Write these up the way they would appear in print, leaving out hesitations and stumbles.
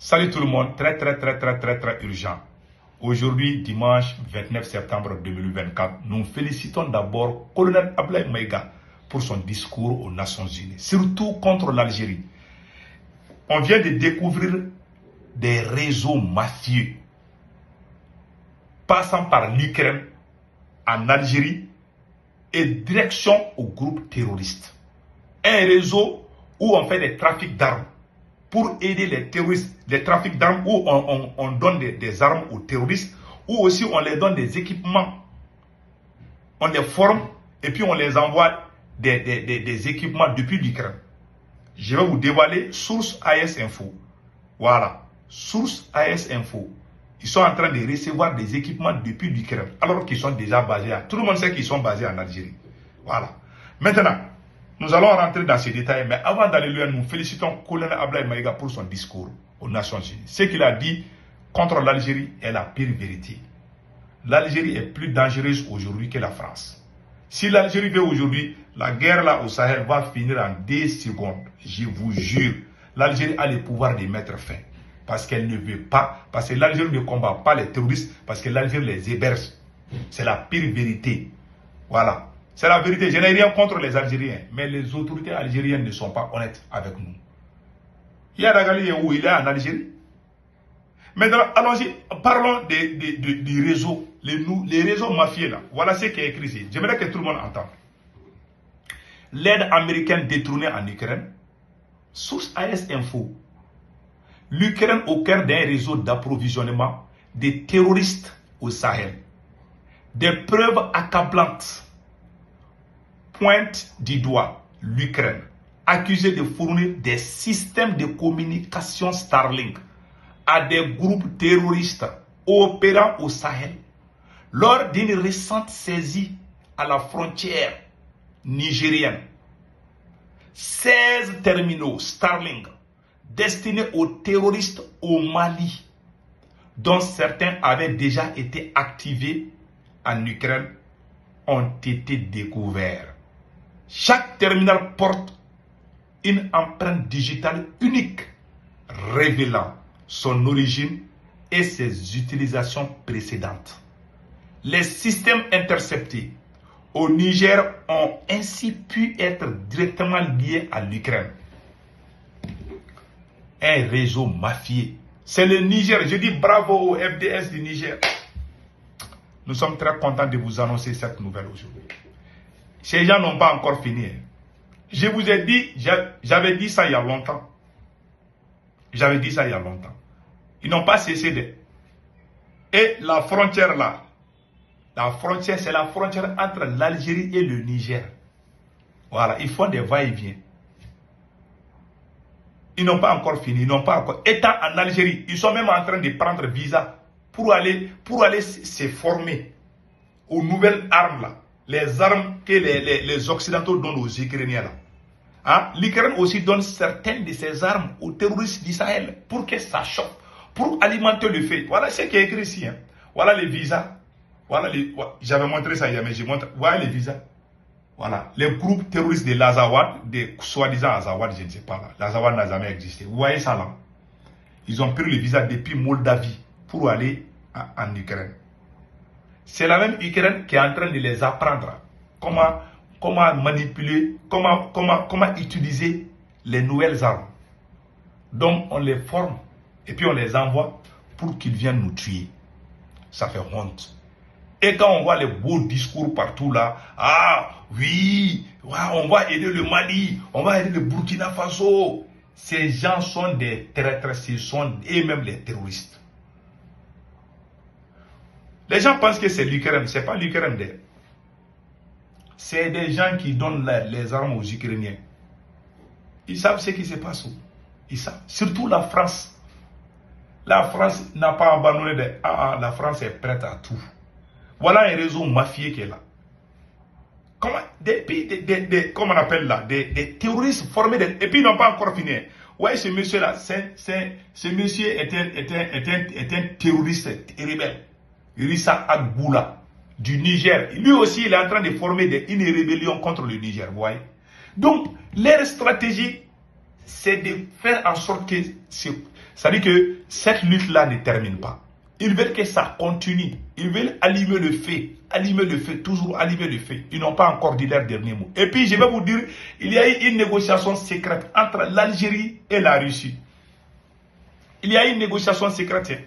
Salut tout le monde, très urgent. Aujourd'hui, dimanche 29 septembre 2024, nous félicitons d'abord Colonel Ablaye Maïga pour son discours aux Nations Unies, surtout contre l'Algérie. On vient de découvrir des réseaux mafieux passant par l'Ukraine, en Algérie et direction au groupe terroriste. Un réseau où on fait des trafics d'armes pour aider les terroristes, des trafics d'armes où on donne des armes aux terroristes, ou aussi on les donne des équipements. On les forme et puis on les envoie des équipements depuis l'Ukraine. Je vais vous dévoiler source AS Info. Voilà, source AS Info. Ils sont en train de recevoir des équipements depuis l'Ukraine, alors qu'ils sont déjà basés tout le monde sait qu'ils sont basés en Algérie. Voilà. Maintenant, nous allons rentrer dans ces détails, mais avant d'aller loin, nous félicitons Colonel Ablaye Maïga pour son discours aux Nations Unies. Ce qu'il a dit contre l'Algérie est la pire vérité. L'Algérie est plus dangereuse aujourd'hui que la France. Si l'Algérie veut aujourd'hui, la guerre là au Sahel va finir en 2 secondes. Je vous jure, l'Algérie a le pouvoir de mettre fin. Parce qu'elle ne veut pas, parce que l'Algérie ne combat pas les terroristes, parce que l'Algérie les héberge. C'est la pire vérité. Voilà. C'est la vérité. Je n'ai rien contre les Algériens, mais les autorités algériennes ne sont pas honnêtes avec nous. Il y a Dagali où il est en Algérie. Maintenant, allons-y, parlons des réseaux, les réseaux mafieux là. Voilà ce qui est écrit ici. J'aimerais que tout le monde entende. L'aide américaine détournée en Ukraine. Source AS Info. L'Ukraine au cœur d'un réseau d'approvisionnement des terroristes au Sahel. Des preuves accablantes pointent du doigt l'Ukraine, accusée de fournir des systèmes de communication Starlink à des groupes terroristes opérant au Sahel. Lors d'une récente saisie à la frontière nigérienne, 16 terminaux Starlink destinés aux terroristes au Mali, dont certains avaient déjà été activés en Ukraine, ont été découverts. Chaque terminal porte une empreinte digitale unique, révélant son origine et ses utilisations précédentes. Les systèmes interceptés au Niger ont ainsi pu être directement liés à l'Ukraine. Un réseau mafieux. C'est le Niger. Je dis bravo au FDS du Niger. Nous sommes très contents de vous annoncer cette nouvelle aujourd'hui. Ces gens n'ont pas encore fini. Je vous ai dit, j'avais dit ça il y a longtemps. J'avais dit ça il y a longtemps. Ils n'ont pas cessé de... Et la frontière là, la frontière, c'est la frontière entre l'Algérie et le Niger. Voilà, ils font des va-et-vient. Ils n'ont pas encore fini, ils n'ont pas encore... Étant en Algérie, ils sont même en train de prendre visa pour aller se former aux nouvelles armes là. Les armes que les Occidentaux donnent aux Ukrainiens là. Hein? L'Ukraine aussi donne certaines de ces armes aux terroristes d'Israël pour que ça chauffe, pour alimenter le feu. Voilà ce qui est écrit ici. Hein. Voilà les visas. Voilà j'avais montré ça hier, mais je montre. Voilà les visas. Voilà. Les groupes terroristes de l'Azawad, de soi-disant Azawad, je ne sais pas là. L'Azawad n'a jamais existé. Vous voyez ça là? Ils ont pris le visa depuis Moldavie pour aller en Ukraine. C'est la même Ukraine qui est en train de les apprendre comment manipuler, comment utiliser les nouvelles armes. Donc on les forme et puis on les envoie pour qu'ils viennent nous tuer. Ça fait honte. Et quand on voit les beaux discours partout là, ah oui, on va aider le Mali, on va aider le Burkina Faso. Ces gens sont des traîtres, ce sont eux-mêmes les terroristes. Les gens pensent que c'est l'Ukraine, ce n'est pas l'Ukraine. C'est des gens qui donnent les armes aux Ukrainiens. Ils savent ce qui se passe. Ils savent. Surtout la France. La France n'a pas abandonné. La France est prête à tout. Voilà un réseau mafieux qui est là. Comment on appelle là, des terroristes formés. Et puis ils n'ont pas encore fini. Ouais, ce monsieur-là, ce monsieur est un terroriste rebelle. Rissa Agboula du Niger. Lui aussi, il est en train de former une rébellion contre le Niger. Vous voyez? Donc, leur stratégie, c'est de faire en sorte que C'est-à-dire que cette lutte-là ne termine pas. Ils veulent que ça continue. Ils veulent allumer le feu, toujours allumer le feu. Ils n'ont pas encore dit leur dernier mot. Et puis, je vais vous dire, il y a eu une négociation secrète entre l'Algérie et la Russie. Il y a eu une négociation secrète.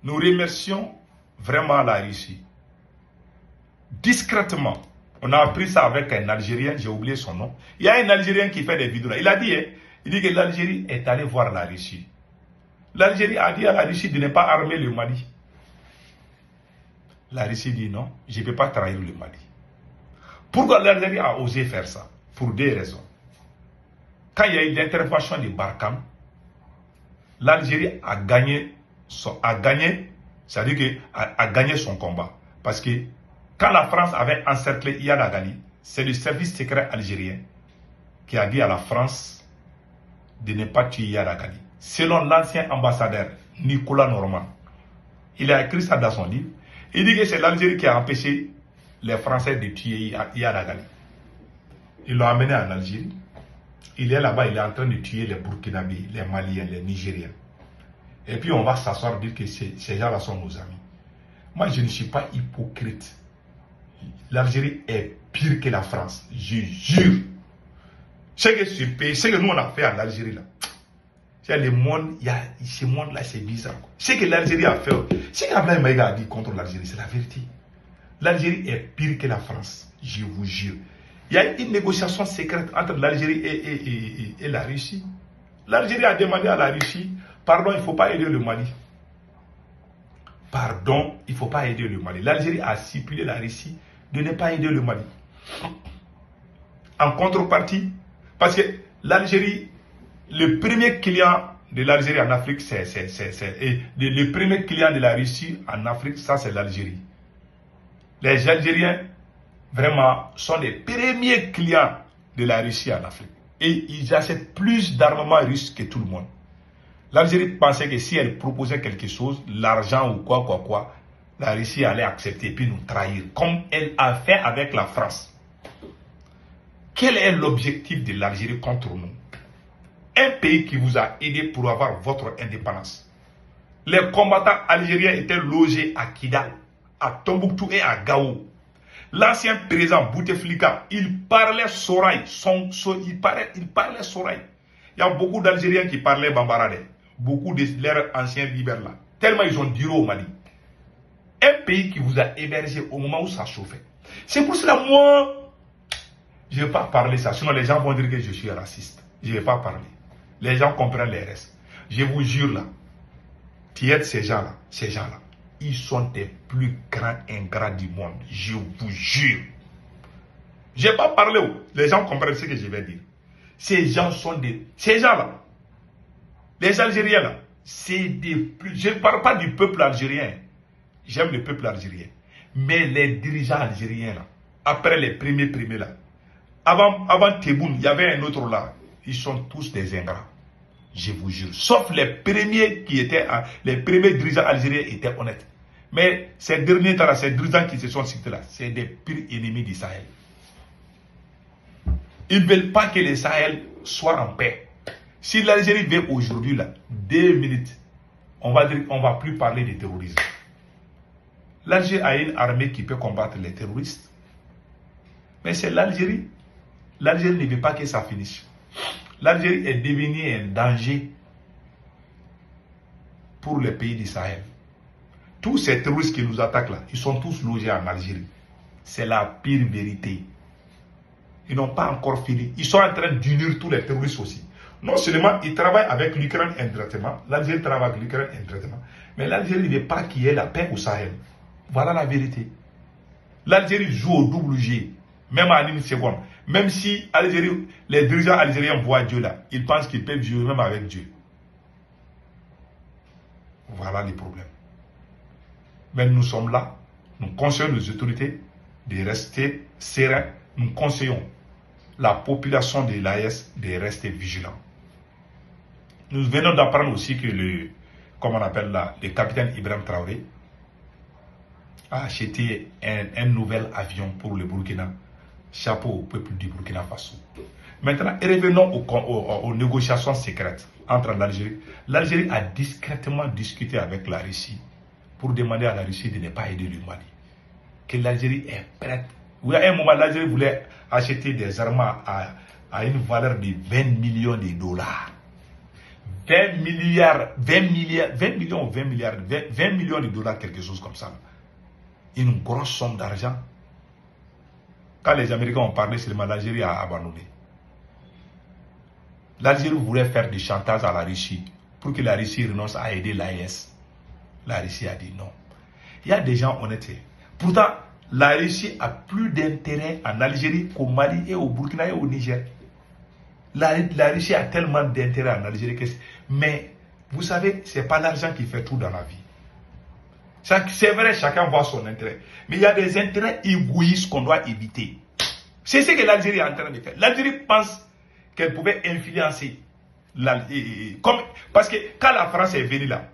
Nous remercions vraiment la Russie. Discrètement, on a appris ça avec un Algérien, j'ai oublié son nom. Il y a un Algérien qui fait des vidéos là. Il a dit, il dit que l'Algérie est allée voir la Russie. L'Algérie a dit à la Russie de ne pas armer le Mali. La Russie dit non, je ne peux pas trahir le Mali. Pourquoi l'Algérie a osé faire ça? Pour deux raisons. Quand il y a eu l'intervention de Barkhane, l'Algérie a gagné, c'est-à-dire a gagné son combat. Parce que quand la France avait encerclé Iyad Agali, c'est le service secret algérien qui a dit à la France de ne pas tuer Iyad Agali. Selon l'ancien ambassadeur Nicolas Normand, il a écrit ça dans son livre. Il dit que c'est l'Algérie qui a empêché les Français de tuer Iyad Agali. Ils l'ont amené en Algérie. Il est là-bas, il est en train de tuer les Burkinabés, les Maliens, les Nigériens. Et puis on va s'asseoir et dire que ces gens-là sont nos amis. Moi, je ne suis pas hypocrite. L'Algérie est pire que la France. Je jure. C'est que ce pays, c'est que nous on a fait en Algérie là. C'est le monde, ce monde-là, c'est bizarre. Ce que l'Algérie a fait, ce qu'Ablaye Maïga a dit contre l'Algérie, c'est la vérité. L'Algérie est pire que la France, je vous jure. Il y a une négociation secrète entre l'Algérie et la Russie. L'Algérie a demandé à la Russie, pardon, il ne faut pas aider le Mali. Pardon, il ne faut pas aider le Mali. L'Algérie a stipulé la Russie de ne pas aider le Mali. En contrepartie, parce que l'Algérie, le premier client de l'Algérie en Afrique, le premier client de la Russie en Afrique, ça c'est l'Algérie. Les Algériens, vraiment, sont les premiers clients de la Russie en Afrique. Et ils achètent plus d'armement russe que tout le monde. L'Algérie pensait que si elle proposait quelque chose, l'argent ou quoi, la Russie allait accepter et puis nous trahir, comme elle a fait avec la France. Quel est l'objectif de l'Algérie contre nous? Un pays qui vous a aidé pour avoir votre indépendance. Les combattants algériens étaient logés à Kidal, à Tombouctou et à Gao. L'ancien président Bouteflika, il parlait Soraï. Il parlait Soraï. Il y a beaucoup d'Algériens qui parlaient Bambarade. Beaucoup de leurs anciens libères là. Tellement ils ont duré au Mali. Un pays qui vous a hébergé au moment où ça chauffait. C'est pour cela, moi, je ne vais pas parler ça. Sinon, les gens vont dire que je suis raciste. Je ne vais pas parler. Les gens comprennent les restes. Je vous jure là, tu aides ces gens-là, ils sont des plus grands ingrats du monde. Je vous jure. Je n'ai pas parlé. Les gens comprennent ce que je vais dire. Ces gens sont des... Ces gens-là, les Algériens là, c'est des plus... Je ne parle pas du peuple algérien. J'aime le peuple algérien. Mais les dirigeants algériens là, après les premiers là, avant Tebboune, il y avait un autre là. Ils sont tous des ingrats. Je vous jure. Sauf les premiers qui étaient... Les premiers dirigeants algériens étaient honnêtes. Mais ces derniers temps-là, ces dirigeants qui se sont cités là, c'est des pires ennemis du Sahel. Ils ne veulent pas que le Sahel soit en paix. Si l'Algérie veut aujourd'hui, là, 2 minutes, on va dire, on ne va plus parler de terrorisme. L'Algérie a une armée qui peut combattre les terroristes. Mais c'est l'Algérie. L'Algérie ne veut pas que ça finisse. L'Algérie est devenue un danger pour les pays du Sahel. Tous ces terroristes qui nous attaquent là, ils sont tous logés en Algérie. C'est la pire vérité. Ils n'ont pas encore fini. Ils sont en train d'unir tous les terroristes aussi. Non seulement ils travaillent avec l'Ukraine indirectement, l'Algérie travaille avec l'Ukraine indirectement, mais l'Algérie ne veut pas qu'il y ait la paix au Sahel. Voilà la vérité. L'Algérie joue au double jeu, même à une seconde. Même si les dirigeants algériens voient Dieu là, ils pensent qu'ils peuvent jouer même avec Dieu. Voilà les problèmes. Mais nous sommes là, nous conseillons nos autorités de rester sereins, nous conseillons la population de l'AES de rester vigilants. Nous venons d'apprendre aussi que le capitaine Ibrahim Traoré a acheté un nouvel avion pour le Burkina. Chapeau au peuple du Burkina Faso. Maintenant, revenons aux négociations secrètes. entre l'Algérie. L'Algérie a discrètement discuté avec la Russie pour demander à la Russie de ne pas aider le Mali. Que l'Algérie est prête. Oui, à un moment, l'Algérie voulait acheter des armes à une valeur de 20 millions de dollars. 20 millions de dollars, quelque chose comme ça. Une grosse somme d'argent. Quand les Américains ont parlé, seulement l'Algérie a abandonné. L'Algérie voulait faire du chantage à la Russie pour que la Russie renonce à aider l'AES. La Russie a dit non. Il y a des gens honnêtes. Pourtant, la Russie a plus d'intérêt en Algérie qu'au Mali et au Burkina et au Niger. La Russie a tellement d'intérêt en Algérie que... Mais, vous savez, ce n'est pas l'argent qui fait tout dans la vie. C'est vrai, chacun voit son intérêt. Mais il y a des intérêts égoïstes qu'on doit éviter. C'est ce que l'Algérie est en train de faire. L'Algérie pense qu'elle pouvait influencer. Parce que quand la France est venue là,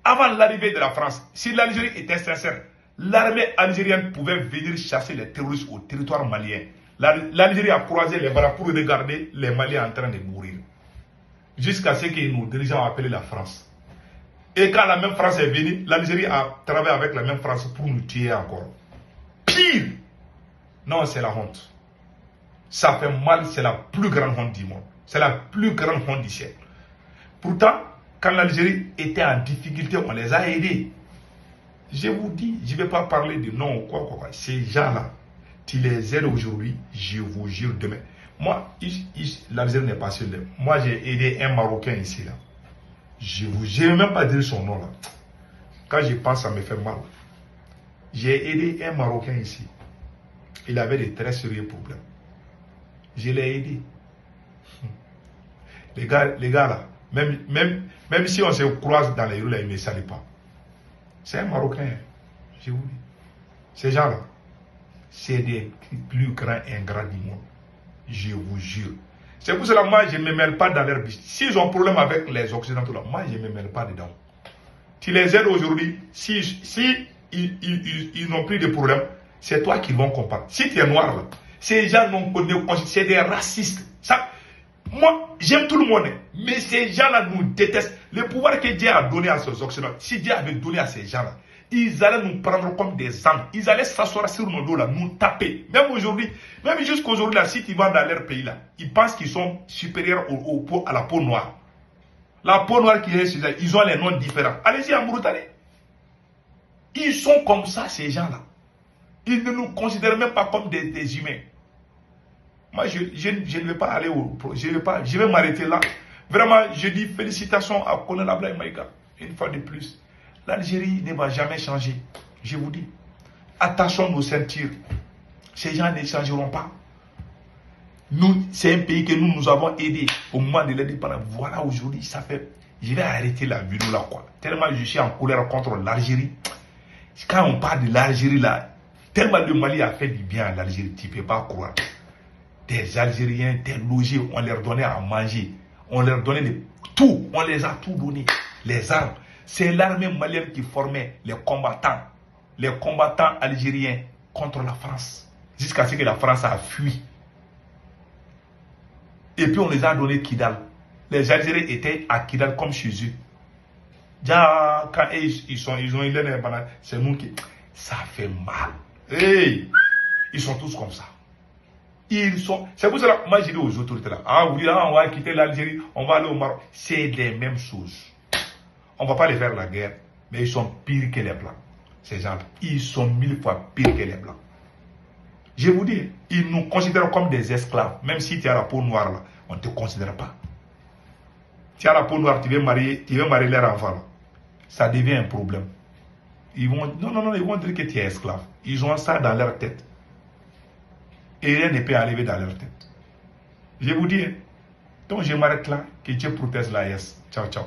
avant l'arrivée de la France, si l'Algérie était sincère, l'armée algérienne pouvait venir chasser les terroristes au territoire malien. L'Algérie a croisé les bras pour regarder les Maliens en train de mourir. Jusqu'à ce que nos dirigeants ont appelé la France. Et quand la même France est venue, l'Algérie a travaillé avec la même France pour nous tuer encore. Pire! Non, c'est la honte. Ça fait mal, c'est la plus grande honte du monde. C'est la plus grande honte du siècle. Pourtant, quand l'Algérie était en difficulté, on les a aidés. Je vous dis, je ne vais pas parler de non ou quoi. Ces gens-là, tu les aides aujourd'hui, je vous jure demain. Moi, l'Algérie n'est pas seule. Moi, j'ai aidé un Marocain ici, là. Je ne vais même pas dire son nom, là. Quand je pense, ça me fait mal. J'ai aidé un Marocain ici. Il avait de très sérieux problèmes. Je l'ai aidé. Les gars là, même si on se croise dans les rues, là, ils ne me saluent pas. C'est un Marocain, je vous dis. Ces gens-là, c'est des plus grands ingrats du monde. Je vous jure. C'est pour cela que moi, je ne me mêle pas dans leur business. S'ils ont un problème avec les Occidentaux, là, moi, je ne me mêle pas dedans. Tu les aides aujourd'hui, si ils n'ont plus de problème, c'est toi qui vont comprendre. Si tu es noir, là, ces gens n'ont pas de... C'est des racistes. Ça, moi, j'aime tout le monde, mais ces gens-là nous détestent. Le pouvoir que Dieu a donné à ces Occidentaux, si Dieu avait donné à ces gens-là, ils allaient nous prendre comme des âmes. Ils allaient s'asseoir sur nos dos, là, nous taper. Même aujourd'hui, même jusqu'aujourd'hui, là, si tu vas dans leur pays, là, ils pensent qu'ils sont supérieurs à la peau noire. La peau noire qui est chez eux, ils ont les noms différents. Allez-y en Mauritanie. Ils sont comme ça, ces gens-là. Ils ne nous considèrent même pas comme des humains. Moi, je ne vais pas aller je vais m'arrêter là. Vraiment, je dis félicitations à Colonel Ablaye Maïga. Une fois de plus. L'Algérie ne va jamais changer. Je vous dis. Attachons nos ceintures. Ces gens ne changeront pas. Nous, c'est un pays que nous avons aidé au moment de l'indépendance. Voilà, aujourd'hui, ça fait... Je vais arrêter la vidéo là, quoi. Tellement je suis en colère contre l'Algérie. Quand on parle de l'Algérie là, tellement le Mali a fait du bien à l'Algérie, tu ne peux pas croire. Des Algériens, des logés, on leur donnait à manger. On leur donnait tout. On les a tout donné. Les armes. C'est l'armée malienne qui formait les combattants algériens contre la France. Jusqu'à ce que la France a fui. Et puis on les a donné Kidal. Les Algériens étaient à Kidal comme chez eux. Déjà, quand ils ont eu les bananes, c'est nous qui... Ça fait mal. Hey, ils sont tous comme ça. C'est pour cela que moi j'ai dit aux autorités là, ah oui, on va quitter l'Algérie, on va aller au Maroc. C'est les mêmes choses. On ne va pas les faire la guerre, mais ils sont pires que les Blancs. Ces gens-là, ils sont 1000 fois pires que les Blancs. Je vous dis, ils nous considèrent comme des esclaves. Même si tu as la peau noire là, on ne te considère pas. Tu as la peau noire, tu veux marier leur enfant là. Ça devient un problème. Ils vont dire que tu es esclave. Ils ont ça dans leur tête. Et rien ne peut arriver dans leur tête. Je vous dis, donc je m'arrête là, que Dieu protège l'AES. Ciao, ciao.